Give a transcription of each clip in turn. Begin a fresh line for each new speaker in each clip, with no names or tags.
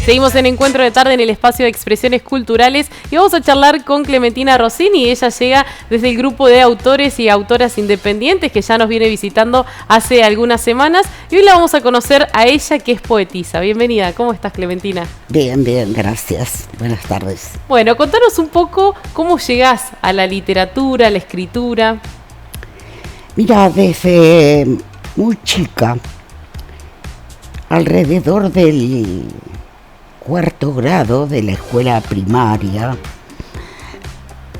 Seguimos en Encuentro de Tarde en el espacio de expresiones culturales y vamos a charlar con Clementina Rossini. Ella llega desde el grupo de autores y autoras independientes que ya nos viene visitando hace algunas semanas y hoy la vamos a conocer a ella, que es poetisa. Bienvenida, ¿cómo estás, Clementina?
Bien, gracias. Buenas tardes.
Bueno, contanos un poco cómo llegás a la literatura, a la escritura.
Mira, desde muy chica, alrededor del cuarto grado de la escuela primaria,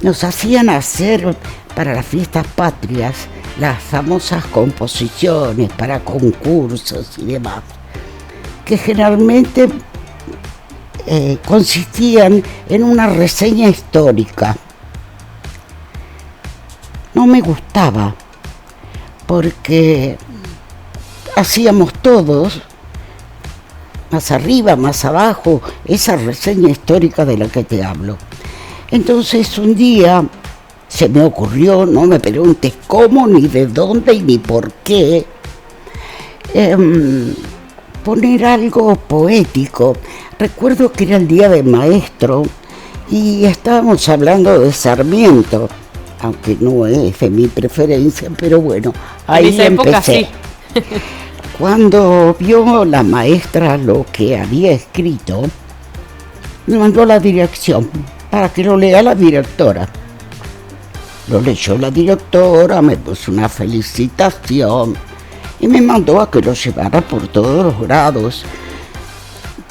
nos hacían hacer para las fiestas patrias las famosas composiciones para concursos y demás, que generalmente consistían en una reseña histórica. No me gustaba, porque hacíamos todos, más arriba, más abajo, esa reseña histórica de la que te hablo. Entonces un día se me ocurrió, no me preguntes cómo, ni de dónde, ni por qué, poner algo poético. Recuerdo que era el Día del Maestro y estábamos hablando de Sarmiento, aunque no es de mi preferencia, pero bueno, ahí empecé. Sí. Cuando vio la maestra lo que había escrito, me mandó a la dirección para que lo lea la directora. Lo leyó la directora, me puso una felicitación y me mandó a que lo llevara por todos los grados.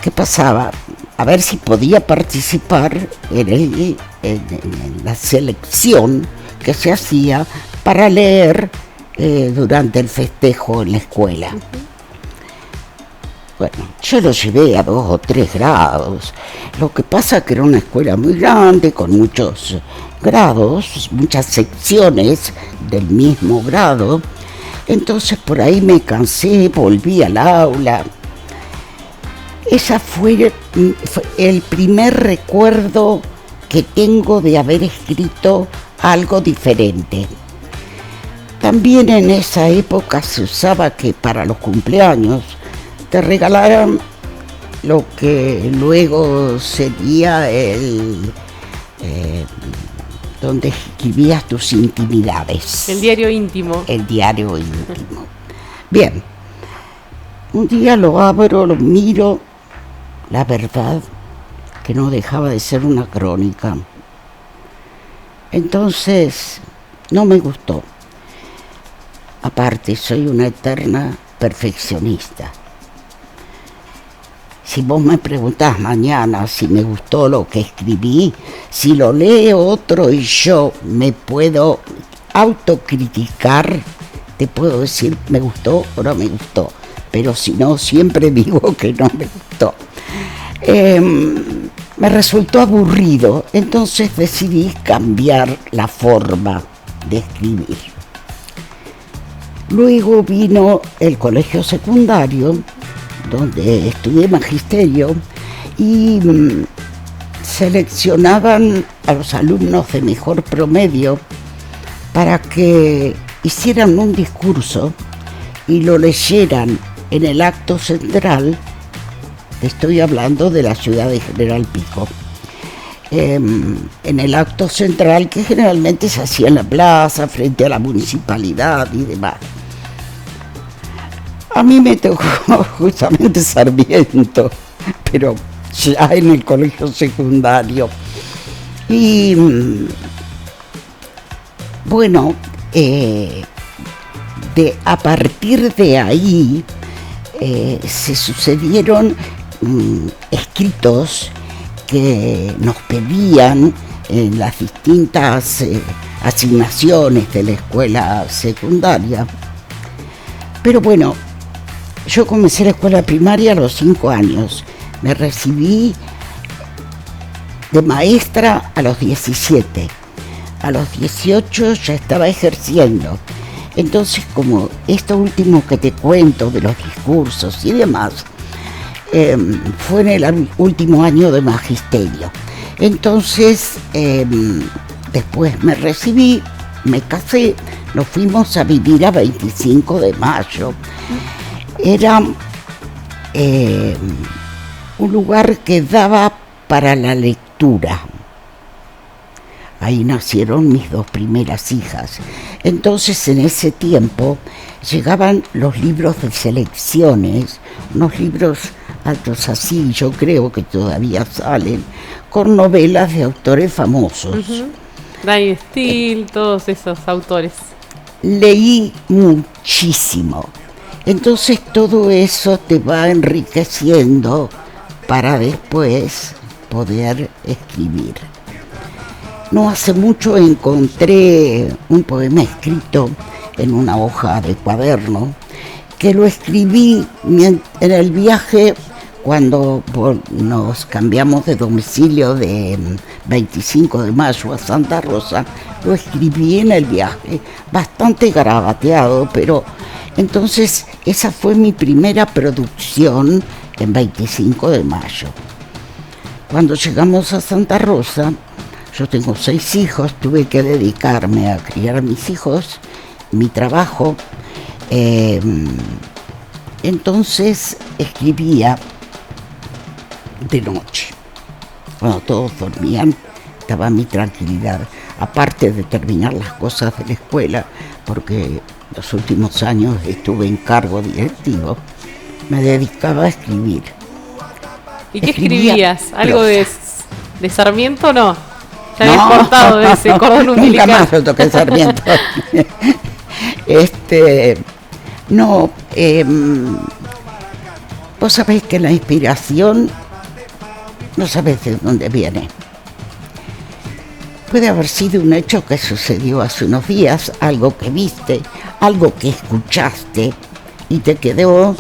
¿Qué pasaba? A ver si podía participar en la selección que se hacía para leer durante el festejo en la escuela. Bueno, yo lo llevé a 2 o 3 grados. Lo que pasa es que era una escuela muy grande, con muchos grados, muchas secciones del mismo grado. Entonces por ahí me cansé, volví al aula. Ese fue el primer recuerdo que tengo de haber escrito algo diferente. También en esa época se usaba que para los cumpleaños te regalaran lo que luego sería donde escribías tus intimidades.
El diario íntimo.
El diario íntimo. Bien, un día lo abro, lo miro, la verdad que no dejaba de ser una crónica. Entonces, no me gustó. Aparte, soy una eterna perfeccionista. Si vos me preguntás mañana si me gustó lo que escribí, si lo lee otro y yo me puedo autocriticar, te puedo decir me gustó o no me gustó. Pero si no, siempre digo que no me gustó. Me resultó aburrido, entonces decidí cambiar la forma de escribir. Luego vino el colegio secundario, donde estudié magisterio, y seleccionaban a los alumnos de mejor promedio para que hicieran un discurso y lo leyeran en el acto central. Estoy hablando de la ciudad de General Pico. En el acto central, que generalmente se hacía en la plaza, frente a la municipalidad y demás. A mí me tocó justamente Sarmiento, pero ya en el colegio secundario. Y bueno, a partir de ahí se sucedieron escritos que nos pedían en las distintas asignaciones de la escuela secundaria. Pero bueno, yo comencé la escuela primaria a los 5 años. Me recibí de maestra a los 17. A los 18 ya estaba ejerciendo. Entonces, como esto último que te cuento de los discursos y demás, fue en el último año de magisterio. Entonces, después me recibí, me casé, nos fuimos a vivir a 25 de mayo. Era un lugar que daba para la lectura. Ahí nacieron mis 2 primeras hijas. Entonces, en ese tiempo, llegaban los libros de selecciones, unos libros altos así, yo creo que todavía salen, con novelas de autores famosos.
Daniel Steele, todos esos autores.
Leí muchísimo. Entonces todo eso te va enriqueciendo para después poder escribir. No hace mucho encontré un poema escrito en una hoja de cuaderno que lo escribí en el viaje cuando nos cambiamos de domicilio de 25 de mayo a Santa Rosa. Lo escribí en el viaje, bastante garabateado, pero entonces esa fue mi primera producción en 25 de mayo. Cuando llegamos a Santa Rosa, yo tengo 6 hijos, tuve que dedicarme a criar a mis hijos, mi trabajo. Entonces escribía de noche. Cuando todos dormían, estaba mi tranquilidad. Aparte de terminar las cosas de la escuela, porque los últimos años estuve en cargo directivo, me dedicaba a escribir.
¿Y qué escribías? ¿Algo de Sarmiento o no? Ya
no,
habías cortado de ese cordón umbilical.
Nunca más lo toqué Sarmiento. Vos sabés que la inspiración no sabés de dónde viene. Puede haber sido un hecho que sucedió hace unos días, algo que viste, algo que escuchaste y te quedó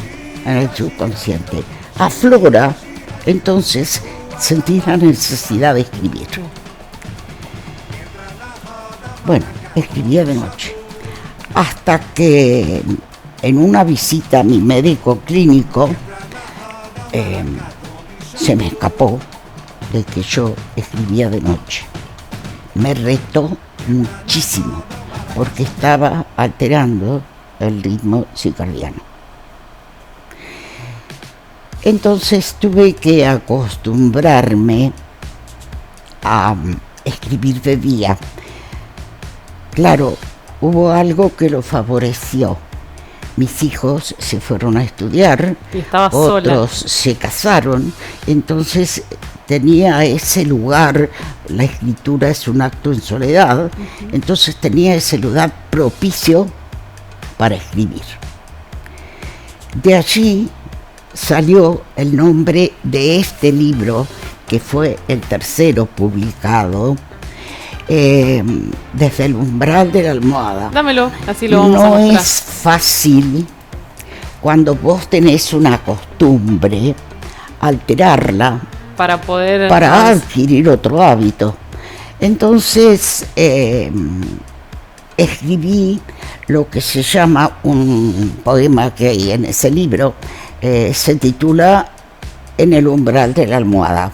en el subconsciente. Aflora, entonces sentís la necesidad de escribir. Bueno, escribía de noche. Hasta que en una visita a mi médico clínico se me escapó de que yo escribía de noche. Me retó muchísimo porque estaba alterando el ritmo circadiano. Entonces tuve que acostumbrarme a escribir de día. Claro, hubo algo que lo favoreció. Mis hijos se fueron a estudiar, otros se casaron, entonces tenía ese lugar, la escritura es un acto en soledad, entonces tenía ese lugar propicio para escribir. De allí salió el nombre de este libro, que fue el tercero publicado, Desde el umbral de la almohada.
Dámelo, así lo vamos a mostrar.
No es fácil cuando vos tenés una costumbre alterarla para adquirir otro hábito. Entonces escribí lo que se llama un poema que hay en ese libro, se titula En el umbral de la almohada.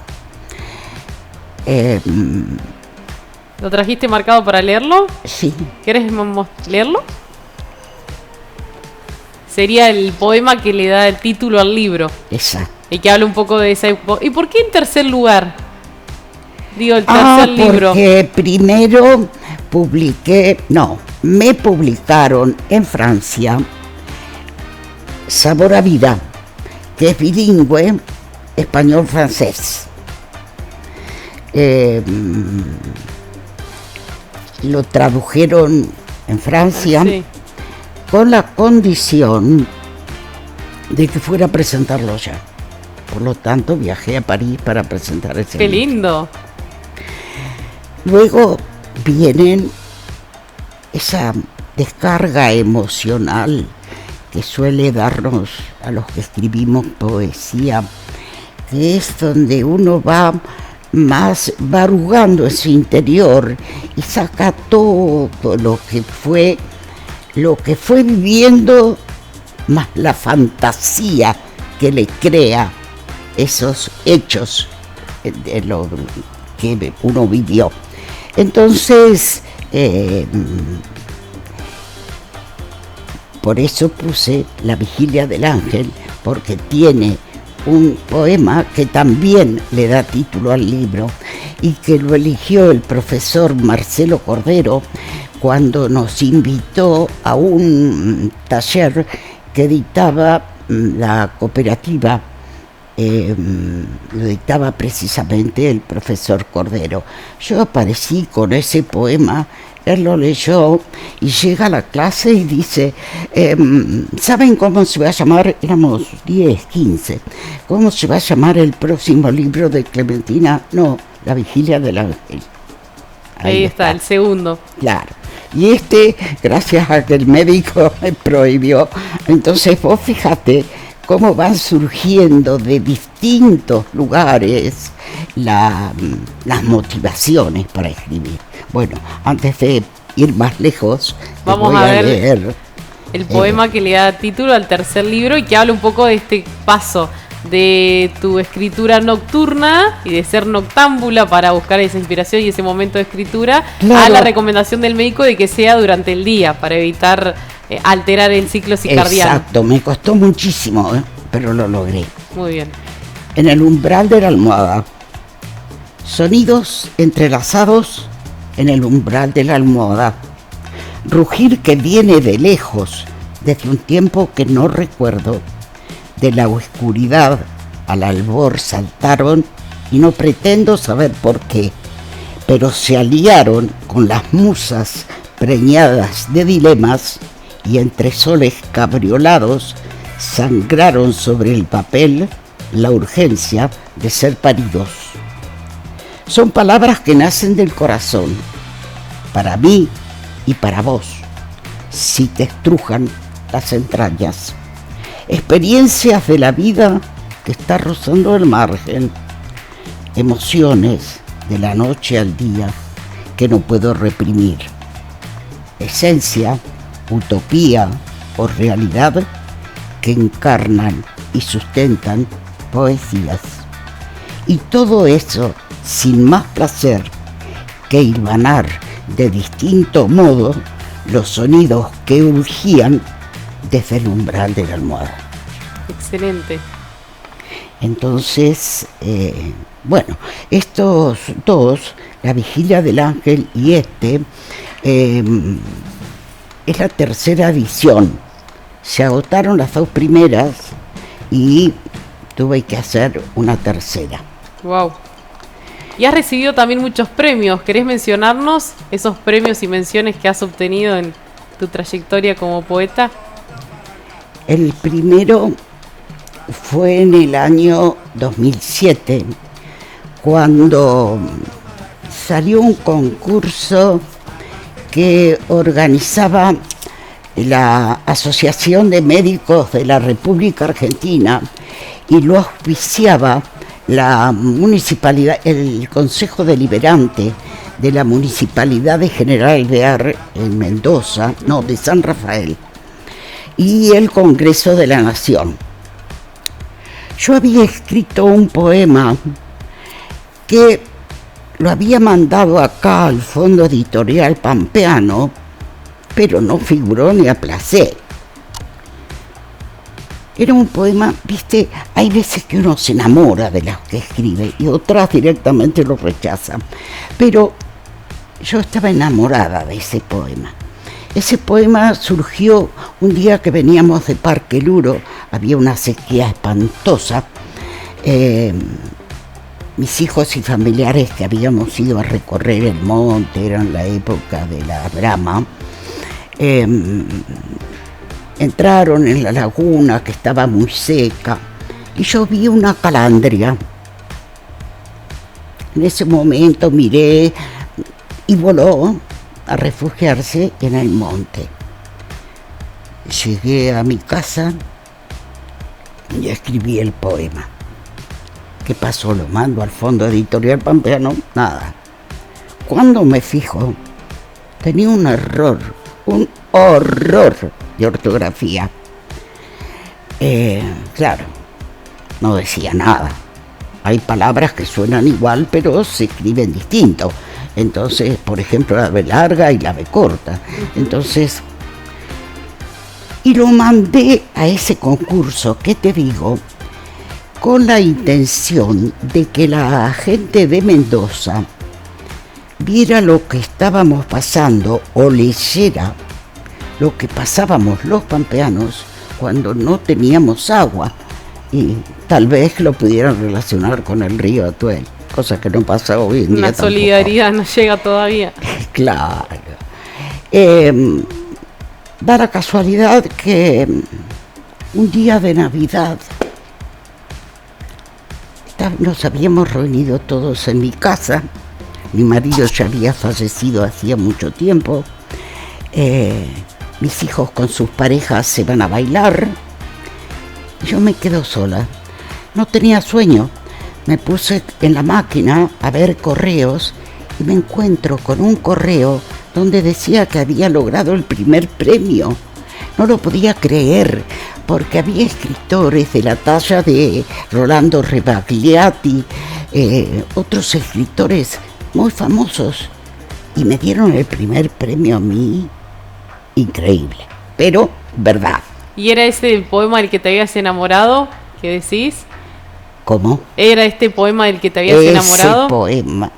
¿Lo trajiste marcado para leerlo?
Sí.
¿Querés leerlo? Sería el poema que le da el título al libro.
Exacto.
Y que habla un poco de esa época. ¿Y por qué en tercer lugar? Digo, el tercer libro.
Porque primero me publicaron en Francia Sabor a Vida, que es bilingüe, español-francés. Lo tradujeron en Francia, sí, con la condición de que fuera a presentarlo ya. Por lo tanto, viajé a París para presentar ese libro.
¡Qué lindo!
Luego vienen esa descarga emocional que suele darnos a los que escribimos poesía, que es donde uno va arrugando en su interior y saca todo lo que fue viviendo, más la fantasía que le crea esos hechos de lo que uno vivió. Entonces, por eso puse La Vigilia del Ángel, porque tiene un poema que también le da título al libro y que lo eligió el profesor Marcelo Cordero cuando nos invitó a un taller que dictaba la cooperativa. Lo dictaba precisamente el profesor Cordero. Yo aparecí con ese poema, él lo leyó y llega a la clase y dice, ¿saben cómo se va a llamar? Éramos 10, 15. ¿Cómo se va a llamar el próximo libro de Clementina? No, La Vigilia del Ángel.
Ahí está, el segundo.
Claro. Y gracias a que el médico me prohibió. Entonces vos fíjate cómo van surgiendo de distintos lugares las motivaciones para escribir. Bueno, antes de ir más lejos,
vamos a ver leer el poema que le da título al tercer libro y que habla un poco de este paso de tu escritura nocturna y de ser noctámbula para buscar esa inspiración y ese momento de escritura, claro, a la recomendación del médico de que sea durante el día para evitar alterar el ciclo circadiano.
Exacto, me costó muchísimo, pero lo logré.
Muy bien.
En el umbral de la almohada, sonidos entrelazados en el umbral de la almohada, rugir que viene de lejos, desde un tiempo que no recuerdo. De la oscuridad al albor saltaron y no pretendo saber por qué, pero se aliaron con las musas preñadas de dilemas y entre soles cabriolados sangraron sobre el papel la urgencia de ser paridos. Son palabras que nacen del corazón, para mí y para vos, si te estrujan las entrañas. Experiencias de la vida que está rozando el margen, emociones de la noche al día que no puedo reprimir. Esencia, utopía o realidad que encarnan y sustentan poesías. Y todo eso sin más placer que hilvanar de distinto modo los sonidos que urgían desde el umbral de la almohada.
Excelente.
Entonces, bueno, estos dos, La Vigilia del Ángel y es la tercera edición. Se agotaron las dos primeras y tuve que hacer una tercera.
Wow. Y has recibido también muchos premios. ¿Querés mencionarnos esos premios y menciones que has obtenido en tu trayectoria como poeta?
El primero fue en el año 2007, cuando salió un concurso que organizaba la Asociación de Médicos de la República Argentina y lo auspiciaba la municipalidad, el Consejo Deliberante de la Municipalidad de General Alvear en Mendoza, no, de San Rafael, y el Congreso de la Nación. Yo había escrito un poema que lo había mandado acá al Fondo Editorial Pampeano, pero no figuró ni a placer. Era un poema, viste, hay veces que uno se enamora de las que escribe y otras directamente lo rechazan, pero yo estaba enamorada de ese poema. Ese poema surgió un día que veníamos de Parque Luro, había una sequía espantosa. Mis hijos y familiares que habíamos ido a recorrer el monte, era en la época de la Brama, entraron en la laguna que estaba muy seca y yo vi una calandria. En ese momento miré y voló a refugiarse en el monte. Llegué a mi casa y escribí el poema. ¿Qué pasó? Lo mando al Fondo Editorial Pampeano, nada. Cuando me fijo, tenía un error, un horror de ortografía. Claro, no decía nada. Hay palabras que suenan igual, pero se escriben distinto. Entonces, por ejemplo, la B larga y la B corta. Entonces, y lo mandé a ese concurso, que te digo, con la intención de que la gente de Mendoza viera lo que estábamos pasando o leyera lo que pasábamos los pampeanos cuando no teníamos agua, y tal vez lo pudieran relacionar con el río Atuel, cosa que no pasa hoy en día.
La solidaridad no llega todavía.
Claro. Da la casualidad que un día de Navidad nos habíamos reunido todos en mi casa. Mi marido ya había fallecido hacía mucho tiempo. Mis hijos con sus parejas se van a bailar. Yo me quedo sola. No tenía sueño. Me puse en la máquina a ver correos y me encuentro con un correo donde decía que había logrado el primer premio. No lo podía creer, porque había escritores de la talla de Rolando Rebagliati, otros escritores muy famosos, y me dieron el primer premio a mí. Increíble, pero verdad.
¿Y era ese el poema del que te habías enamorado, que decís?
¿Cómo?
¿Era este poema del que te habías enamorado?
Ese poema.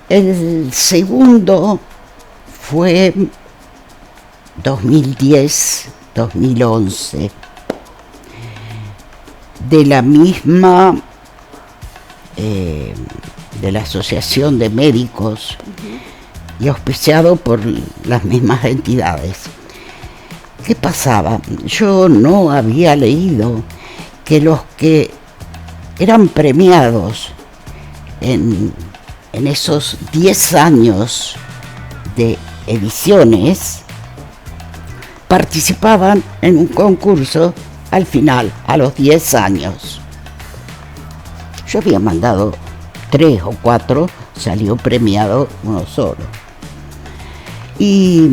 El segundo fue 2010-2011, de la misma, de la Asociación de Médicos, y auspiciado por las mismas entidades. ¿Qué pasaba? Yo no había leído que los que eran premiados en esos 10 años de ediciones participaban en un concurso al final, a los 10 años. Yo había mandado 3 o 4, salió premiado uno solo. Y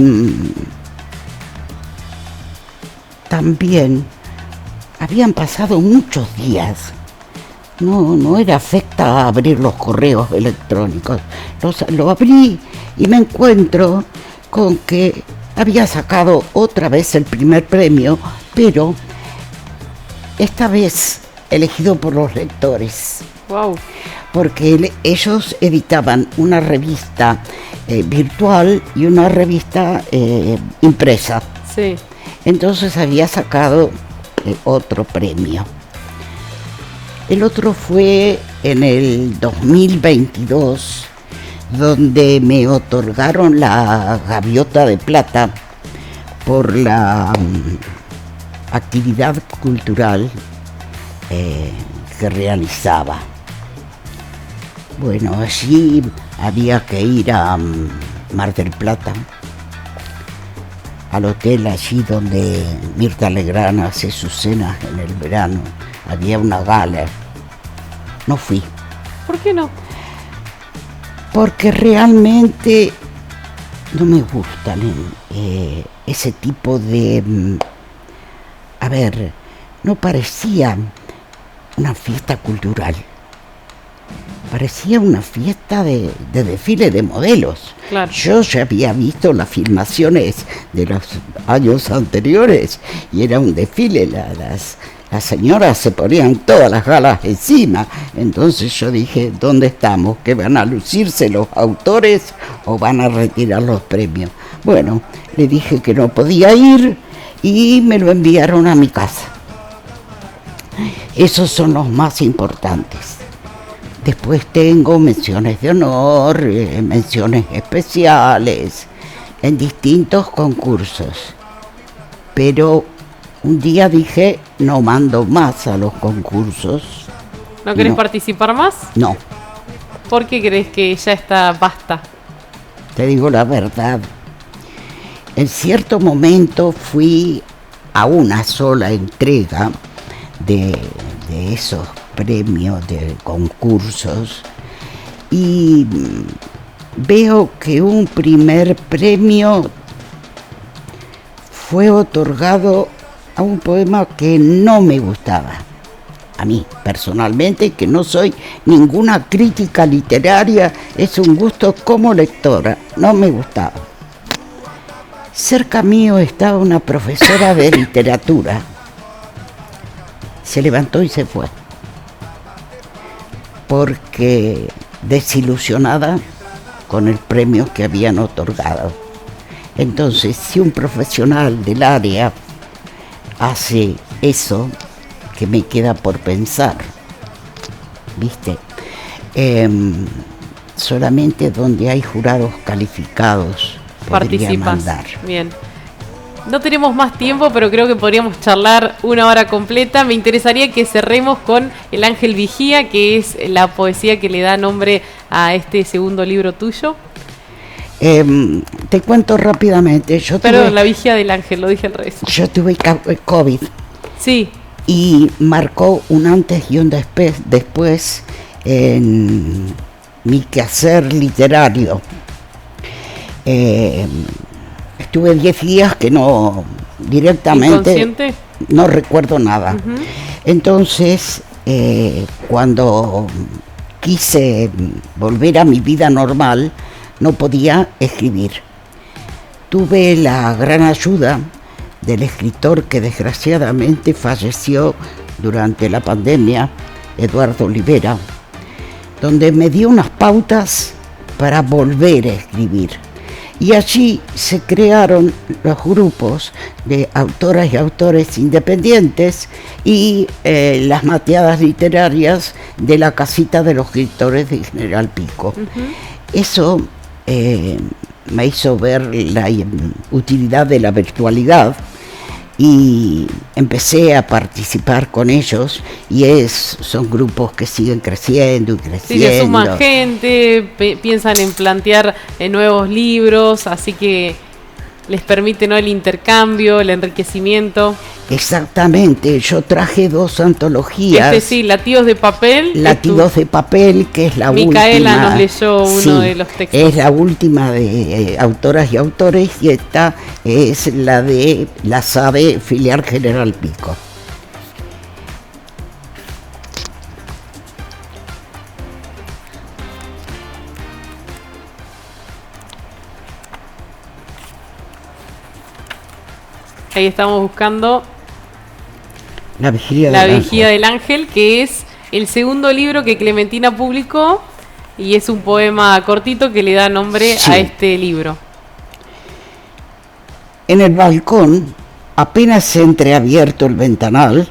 también habían pasado muchos días. No era afecta a abrir los correos electrónicos. Lo abrí y me encuentro con que había sacado otra vez el primer premio, pero esta vez elegido por los lectores.
Wow.
Porque ellos editaban una revista virtual y una revista impresa.
Sí.
Entonces había sacado otro premio. El otro fue en el 2022, donde me otorgaron la Gaviota de Plata por la actividad cultural que realizaba. Bueno, allí había que ir a Mar del Plata, al hotel allí donde Mirta Legrand hace sus cenas en el verano. Había una gala. No fui.
¿Por qué no?
Porque realmente no me gustan ese tipo de... A ver, no parecía una fiesta cultural. Parecía una fiesta de desfile de modelos.
Claro.
Yo ya había visto las filmaciones de los años anteriores y era un desfile. Las señoras se ponían todas las galas encima. Entonces yo dije, ¿dónde estamos? ¿Que van a lucirse los autores o van a retirar los premios? Bueno, le dije que no podía ir y me lo enviaron a mi casa. Esos son los más importantes. Después tengo menciones de honor, menciones especiales en distintos concursos. Pero un día dije, no mando más a los concursos.
¿No querés participar más?
No.
¿Por qué crees que ya está basta?
Te digo la verdad. En cierto momento fui a una sola entrega de esos premios, de concursos, y veo que un primer premio fue otorgado a un poema que no me gustaba. A mí, personalmente, que no soy ninguna crítica literaria, es un gusto como lectora, no me gustaba. Cerca mío estaba una profesora de literatura. Se levantó y se fue, porque desilusionada con el premio que habían otorgado. Entonces, si un profesional del área hace eso, que me queda por pensar, ¿viste? Solamente donde hay jurados calificados podría
Participas.
mandar.
Bien. No tenemos más tiempo, pero creo que podríamos charlar una hora completa. Me interesaría que cerremos con El Ángel Vigía, que es la poesía que le da nombre a este segundo libro tuyo.
Te cuento rápidamente.
Perdón, La Vigía del Ángel, lo dije al revés.
Yo tuve COVID.
Sí.
Y marcó un antes y un después en mi quehacer literario. Estuve 10 días que no, directamente no recuerdo nada. Uh-huh. Entonces, cuando quise volver a mi vida normal, no podía escribir. Tuve la gran ayuda del escritor que desgraciadamente falleció durante la pandemia, Eduardo Olivera, donde me dio unas pautas para volver a escribir. Y allí se crearon los grupos de autoras y autores independientes y las mateadas literarias de la Casita de los Escritores de General Pico. Uh-huh. Eso me hizo ver la utilidad de la virtualidad y empecé a participar con ellos y son grupos que siguen creciendo y creciendo.
Sí, se suman gente, piensan en plantear nuevos libros, así que les permite, ¿no?, el intercambio, el enriquecimiento.
Exactamente, yo traje 2 antologías.
Sí, Latidos de Papel.
Latidos de Papel, que es la
Micaela
última.
Nos leyó uno de los textos.
Es la última de autoras y autores, y esta es la de la SADE Filial General Pico.
Ahí estamos buscando
La Vigía
del Ángel, que es el segundo libro que Clementina publicó y es un poema cortito que le da nombre a este libro.
En el balcón, apenas entreabierto el ventanal,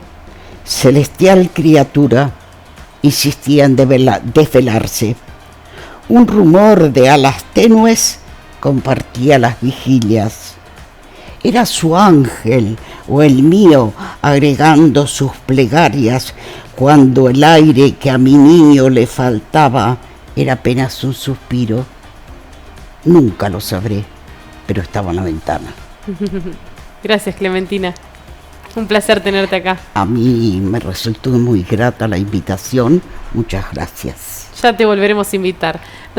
celestial criatura insistía en desvelarse. Un rumor de alas tenues compartía las vigilias. Era su ángel o el mío agregando sus plegarias cuando el aire que a mi niño le faltaba era apenas un suspiro. Nunca lo sabré, pero estaba en la ventana.
Gracias, Clementina. Un placer tenerte acá.
A mí me resultó muy grata la invitación. Muchas gracias.
Ya te volveremos a invitar.